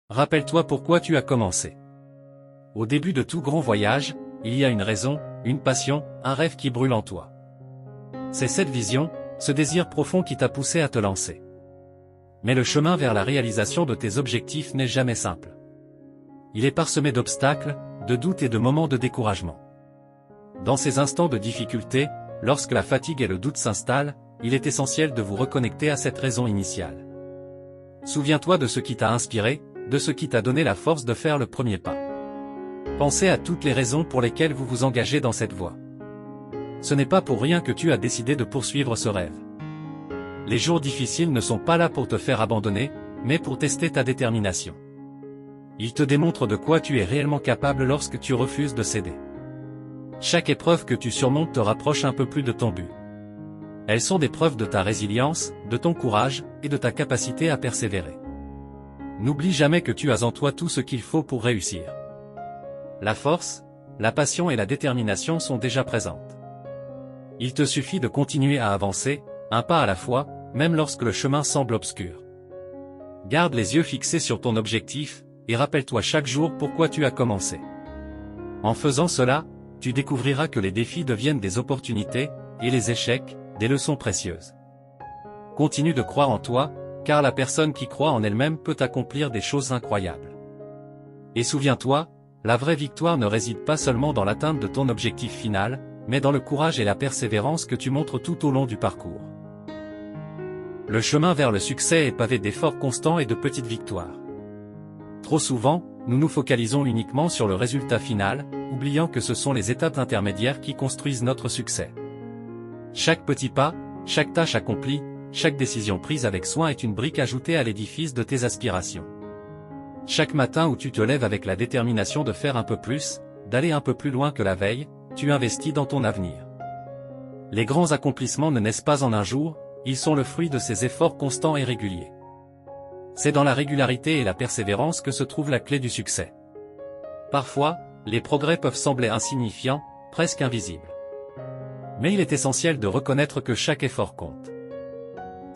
Rappelle-toi pourquoi tu as commencé. Au début de tout grand voyage, il y a une raison, une passion, un rêve qui brûle en toi. C'est cette vision, ce désir profond qui t'a poussé à te lancer. Mais le chemin vers la réalisation de tes objectifs n'est jamais simple. Il est parsemé d'obstacles, de doutes et de moments de découragement. Dans ces instants de difficulté, lorsque la fatigue et le doute s'installent, il est essentiel de vous reconnecter à cette raison initiale. Souviens-toi de ce qui t'a inspiré, de ce qui t'a donné la force de faire le premier pas. Pensez à toutes les raisons pour lesquelles vous vous engagez dans cette voie. Ce n'est pas pour rien que tu as décidé de poursuivre ce rêve. Les jours difficiles ne sont pas là pour te faire abandonner, mais pour tester ta détermination. Ils te démontrent de quoi tu es réellement capable lorsque tu refuses de céder. Chaque épreuve que tu surmontes te rapproche un peu plus de ton but. Elles sont des preuves de ta résilience, de ton courage, et de ta capacité à persévérer. N'oublie jamais que tu as en toi tout ce qu'il faut pour réussir. La force, la passion et la détermination sont déjà présentes. Il te suffit de continuer à avancer, un pas à la fois, même lorsque le chemin semble obscur. Garde les yeux fixés sur ton objectif, et rappelle-toi chaque jour pourquoi tu as commencé. En faisant cela, tu découvriras que les défis deviennent des opportunités, et les échecs, des leçons précieuses. Continue de croire en toi, car la personne qui croit en elle-même peut accomplir des choses incroyables. Et souviens-toi, la vraie victoire ne réside pas seulement dans l'atteinte de ton objectif final, mais dans le courage et la persévérance que tu montres tout au long du parcours. Le chemin vers le succès est pavé d'efforts constants et de petites victoires. Trop souvent, nous nous focalisons uniquement sur le résultat final, oubliant que ce sont les étapes intermédiaires qui construisent notre succès. Chaque petit pas, chaque tâche accomplie, chaque décision prise avec soin est une brique ajoutée à l'édifice de tes aspirations. Chaque matin où tu te lèves avec la détermination de faire un peu plus, d'aller un peu plus loin que la veille, tu investis dans ton avenir. Les grands accomplissements ne naissent pas en un jour, ils sont le fruit de ces efforts constants et réguliers. C'est dans la régularité et la persévérance que se trouve la clé du succès. Parfois, les progrès peuvent sembler insignifiants, presque invisibles. Mais il est essentiel de reconnaître que chaque effort compte.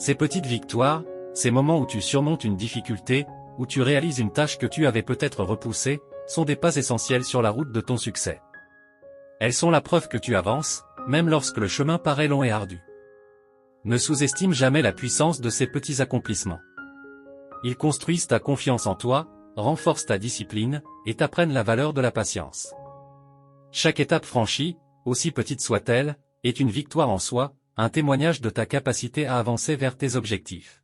Ces petites victoires, ces moments où tu surmontes une difficulté, où tu réalises une tâche que tu avais peut-être repoussée, sont des pas essentiels sur la route de ton succès. Elles sont la preuve que tu avances, même lorsque le chemin paraît long et ardu. Ne sous-estime jamais la puissance de ces petits accomplissements. Ils construisent ta confiance en toi, renforcent ta discipline, et t'apprennent la valeur de la patience. Chaque étape franchie, aussi petite soit-elle, est une victoire en soi, un témoignage de ta capacité à avancer vers tes objectifs.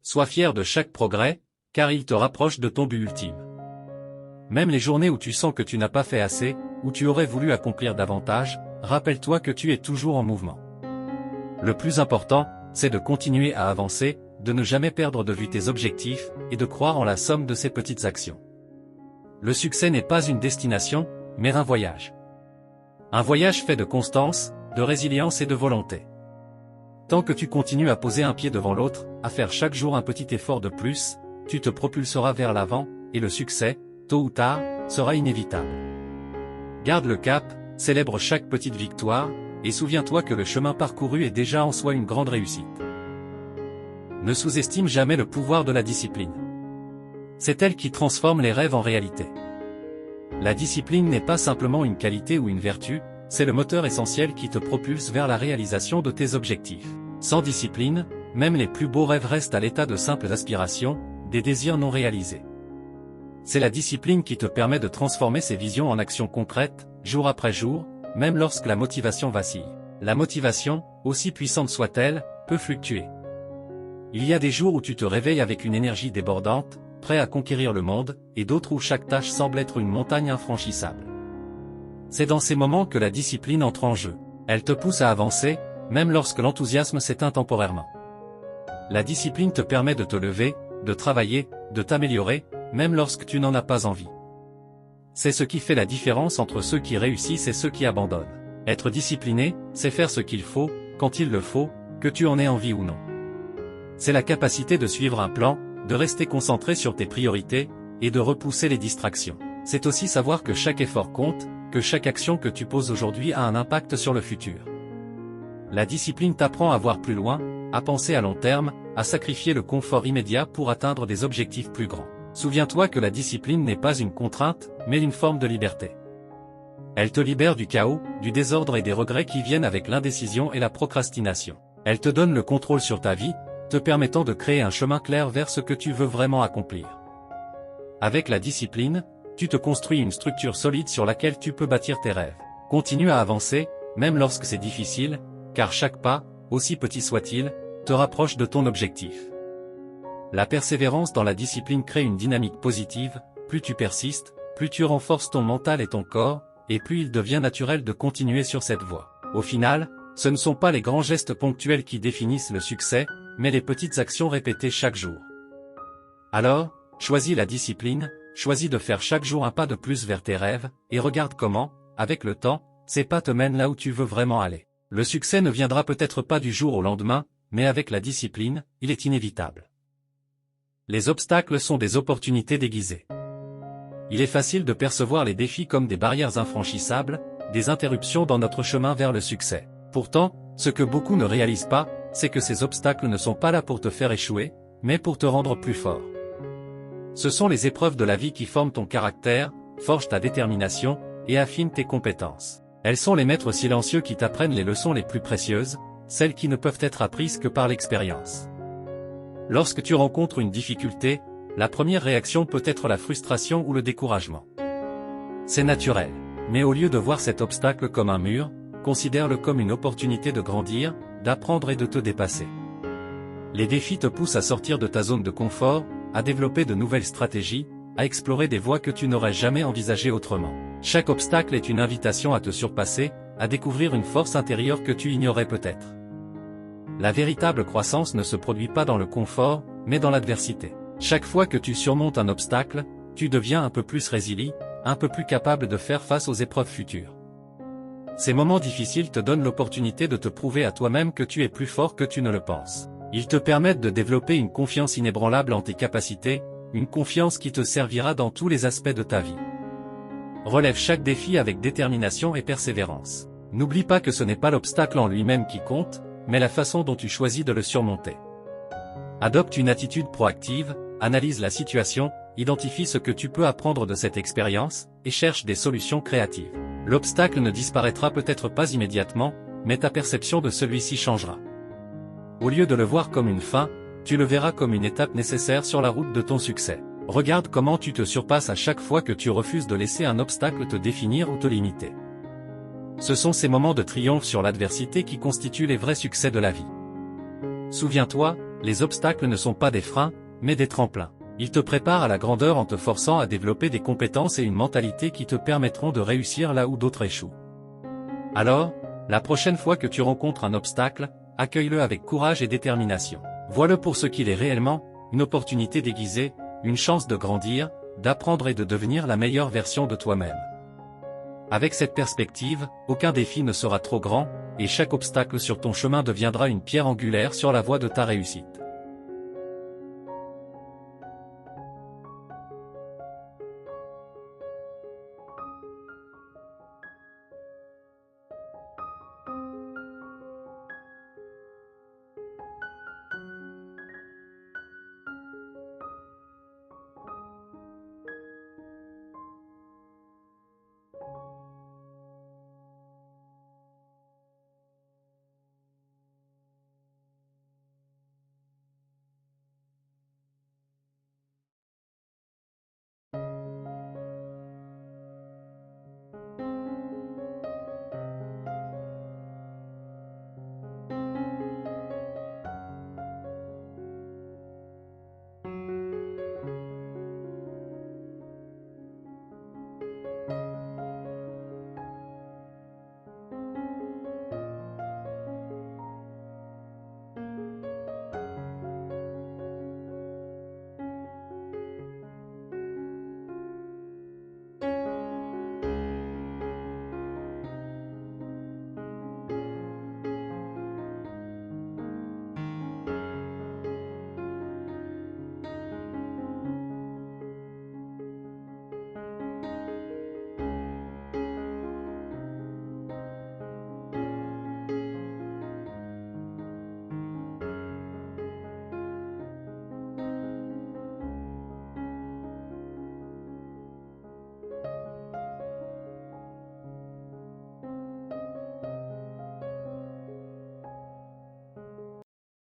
Sois fier de chaque progrès, car il te rapproche de ton but ultime. Même les journées où tu sens que tu n'as pas fait assez, où tu aurais voulu accomplir davantage, rappelle-toi que tu es toujours en mouvement. Le plus important, c'est de continuer à avancer, de ne jamais perdre de vue tes objectifs, et de croire en la somme de ces petites actions. Le succès n'est pas une destination, mais un voyage. Un voyage fait de constance, de résilience et de volonté. Tant que tu continues à poser un pied devant l'autre, à faire chaque jour un petit effort de plus, tu te propulseras vers l'avant, et le succès, tôt ou tard, sera inévitable. Garde le cap, célèbre chaque petite victoire, et souviens-toi que le chemin parcouru est déjà en soi une grande réussite. Ne sous-estime jamais le pouvoir de la discipline. C'est elle qui transforme les rêves en réalité. La discipline n'est pas simplement une qualité ou une vertu, c'est le moteur essentiel qui te propulse vers la réalisation de tes objectifs. Sans discipline, même les plus beaux rêves restent à l'état de simples aspirations, des désirs non réalisés. C'est la discipline qui te permet de transformer ces visions en actions concrètes, jour après jour, même lorsque la motivation vacille. La motivation, aussi puissante soit-elle, peut fluctuer. Il y a des jours où tu te réveilles avec une énergie débordante, prêt à conquérir le monde, et d'autres où chaque tâche semble être une montagne infranchissable. C'est dans ces moments que la discipline entre en jeu. Elle te pousse à avancer, même lorsque l'enthousiasme s'éteint temporairement. La discipline te permet de te lever, de travailler, de t'améliorer, même lorsque tu n'en as pas envie. C'est ce qui fait la différence entre ceux qui réussissent et ceux qui abandonnent. Être discipliné, c'est faire ce qu'il faut, quand il le faut, que tu en aies envie ou non. C'est la capacité de suivre un plan, de rester concentré sur tes priorités, et de repousser les distractions. C'est aussi savoir que chaque effort compte, que chaque action que tu poses aujourd'hui a un impact sur le futur. La discipline t'apprend à voir plus loin, à penser à long terme, à sacrifier le confort immédiat pour atteindre des objectifs plus grands. Souviens-toi que la discipline n'est pas une contrainte, mais une forme de liberté. Elle te libère du chaos, du désordre et des regrets qui viennent avec l'indécision et la procrastination. Elle te donne le contrôle sur ta vie, te permettant de créer un chemin clair vers ce que tu veux vraiment accomplir. Avec la discipline, tu te construis une structure solide sur laquelle tu peux bâtir tes rêves. Continue à avancer, même lorsque c'est difficile, car chaque pas, aussi petit soit-il, te rapproche de ton objectif. La persévérance dans la discipline crée une dynamique positive, plus tu persistes, plus tu renforces ton mental et ton corps, et plus il devient naturel de continuer sur cette voie. Au final, ce ne sont pas les grands gestes ponctuels qui définissent le succès, mais les petites actions répétées chaque jour. Alors, choisis la discipline, choisis de faire chaque jour un pas de plus vers tes rêves, et regarde comment, avec le temps, ces pas te mènent là où tu veux vraiment aller. Le succès ne viendra peut-être pas du jour au lendemain, mais avec la discipline, il est inévitable. Les obstacles sont des opportunités déguisées. Il est facile de percevoir les défis comme des barrières infranchissables, des interruptions dans notre chemin vers le succès. Pourtant, ce que beaucoup ne réalisent pas, c'est que ces obstacles ne sont pas là pour te faire échouer, mais pour te rendre plus fort. Ce sont les épreuves de la vie qui forment ton caractère, forgent ta détermination, et affinent tes compétences. Elles sont les maîtres silencieux qui t'apprennent les leçons les plus précieuses, celles qui ne peuvent être apprises que par l'expérience. Lorsque tu rencontres une difficulté, la première réaction peut être la frustration ou le découragement. C'est naturel, mais au lieu de voir cet obstacle comme un mur, considère-le comme une opportunité de grandir, d'apprendre et de te dépasser. Les défis te poussent à sortir de ta zone de confort, à développer de nouvelles stratégies, à explorer des voies que tu n'aurais jamais envisagées autrement. Chaque obstacle est une invitation à te surpasser, à découvrir une force intérieure que tu ignorais peut-être. La véritable croissance ne se produit pas dans le confort, mais dans l'adversité. Chaque fois que tu surmontes un obstacle, tu deviens un peu plus résilient, un peu plus capable de faire face aux épreuves futures. Ces moments difficiles te donnent l'opportunité de te prouver à toi-même que tu es plus fort que tu ne le penses. Ils te permettent de développer une confiance inébranlable en tes capacités, une confiance qui te servira dans tous les aspects de ta vie. Relève chaque défi avec détermination et persévérance. N'oublie pas que ce n'est pas l'obstacle en lui-même qui compte, mais la façon dont tu choisis de le surmonter. Adopte une attitude proactive, analyse la situation, identifie ce que tu peux apprendre de cette expérience, et cherche des solutions créatives. L'obstacle ne disparaîtra peut-être pas immédiatement, mais ta perception de celui-ci changera. Au lieu de le voir comme une fin, tu le verras comme une étape nécessaire sur la route de ton succès. Regarde comment tu te surpasses à chaque fois que tu refuses de laisser un obstacle te définir ou te limiter. Ce sont ces moments de triomphe sur l'adversité qui constituent les vrais succès de la vie. Souviens-toi, les obstacles ne sont pas des freins, mais des tremplins. Ils te préparent à la grandeur en te forçant à développer des compétences et une mentalité qui te permettront de réussir là où d'autres échouent. Alors, la prochaine fois que tu rencontres un obstacle, accueille-le avec courage et détermination. Vois-le pour ce qu'il est réellement, une opportunité déguisée, une chance de grandir, d'apprendre et de devenir la meilleure version de toi-même. Avec cette perspective, aucun défi ne sera trop grand, et chaque obstacle sur ton chemin deviendra une pierre angulaire sur la voie de ta réussite.